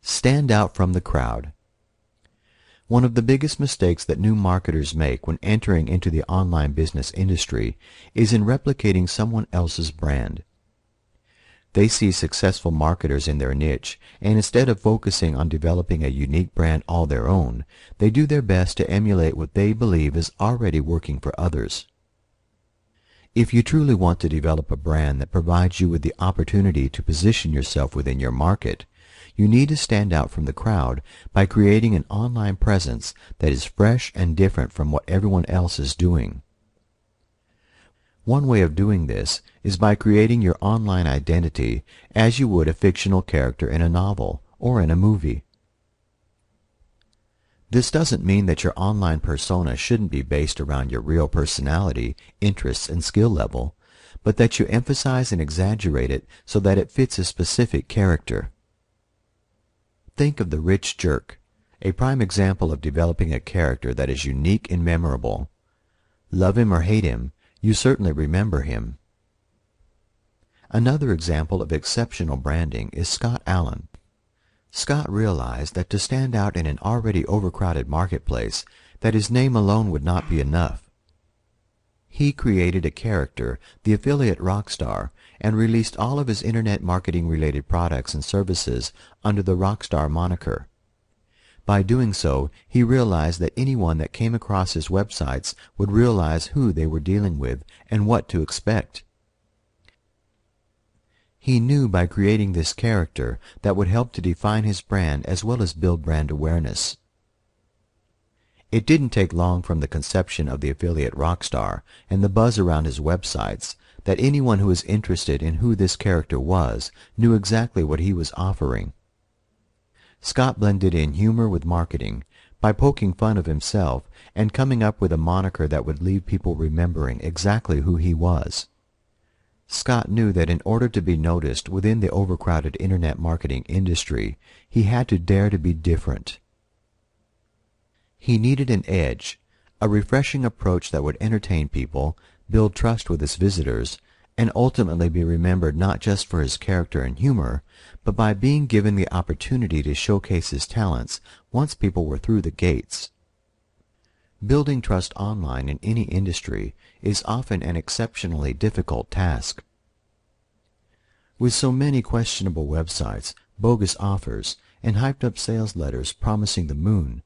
Stand out from the crowd. One of the biggest mistakes that new marketers make when entering into the online business industry is in replicating someone else's brand. They see successful marketers in their niche, and instead of focusing on developing a unique brand all their own, they do their best to emulate what they believe is already working for others. If you truly want to develop a brand that provides you with the opportunity to position yourself within your market, you need to stand out from the crowd by creating an online presence that is fresh and different from what everyone else is doing. One way of doing this is by creating your online identity as you would a fictional character in a novel or in a movie. This doesn't mean that your online persona shouldn't be based around your real personality, interests, and skill level, but that you emphasize and exaggerate it so that it fits a specific character. Think of the rich jerk, a prime example of developing a character that is unique and memorable. Love him or hate him, you certainly remember him. Another example of exceptional branding is Scott Allen. Scott realized that to stand out in an already overcrowded marketplace, that his name alone would not be enough. He created a character, the affiliate rock star, and released all of his internet marketing-related products and services under the Rockstar moniker. By doing so, he realized that anyone that came across his websites would realize who they were dealing with and what to expect. He knew by creating this character that would help to define his brand as well as build brand awareness. It didn't take long from the conception of the affiliate rockstar and the buzz around his websites that anyone who was interested in who this character was knew exactly what he was offering. Scott blended in humor with marketing by poking fun of himself and coming up with a moniker that would leave people remembering exactly who he was. Scott knew that in order to be noticed within the overcrowded internet marketing industry, he had to dare to be different. He needed an edge, a refreshing approach that would entertain people, build trust with his visitors, and ultimately be remembered not just for his character and humor, but by being given the opportunity to showcase his talents once people were through the gates. Building trust online in any industry is often an exceptionally difficult task. With so many questionable websites, bogus offers, and hyped-up sales letters promising the moon,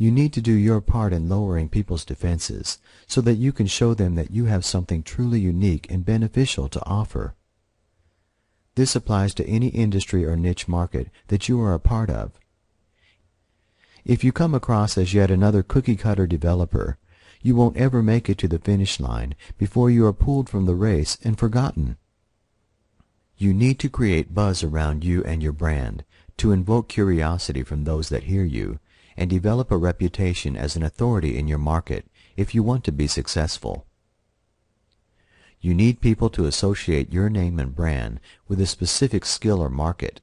you need to do your part in lowering people's defenses so that you can show them that you have something truly unique and beneficial to offer. This applies to any industry or niche market that you are a part of. If you come across as yet another cookie-cutter developer, you won't ever make it to the finish line before you are pulled from the race and forgotten. You need to create buzz around you and your brand to invoke curiosity from those that hear you, and develop a reputation as an authority in your market if you want to be successful. You need people to associate your name and brand with a specific skill or market.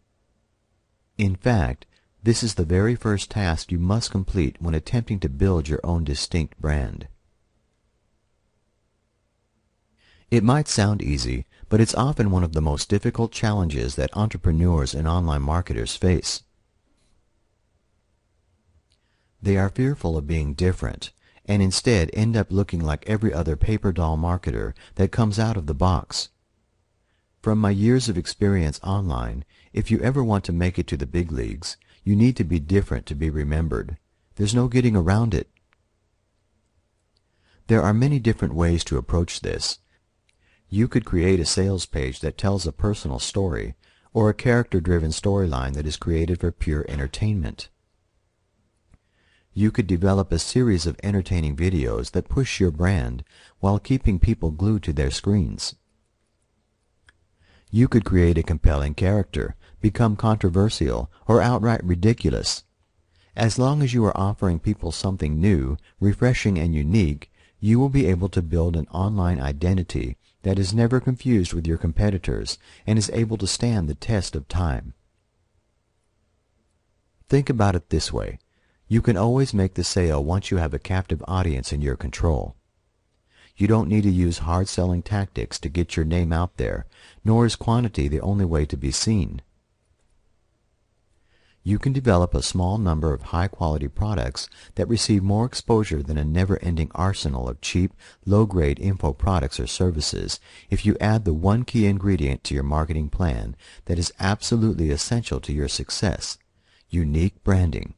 In fact, this is the very first task you must complete when attempting to build your own distinct brand. It might sound easy, but it's often one of the most difficult challenges that entrepreneurs and online marketers face. They are fearful of being different, and instead end up looking like every other paper doll marketer that comes out of the box. From my years of experience online, if you ever want to make it to the big leagues, you need to be different to be remembered. There's no getting around it. There are many different ways to approach this. You could create a sales page that tells a personal story, or a character-driven storyline that is created for pure entertainment. You could develop a series of entertaining videos that push your brand while keeping people glued to their screens. You could create a compelling character, become controversial, or outright ridiculous. As long as you are offering people something new, refreshing, and unique, you will be able to build an online identity that is never confused with your competitors and is able to stand the test of time. Think about it this way. You can always make the sale once you have a captive audience in your control. You don't need to use hard-selling tactics to get your name out there, nor is quantity the only way to be seen. You can develop a small number of high-quality products that receive more exposure than a never-ending arsenal of cheap, low-grade info products or services if you add the one key ingredient to your marketing plan that is absolutely essential to your success: unique branding.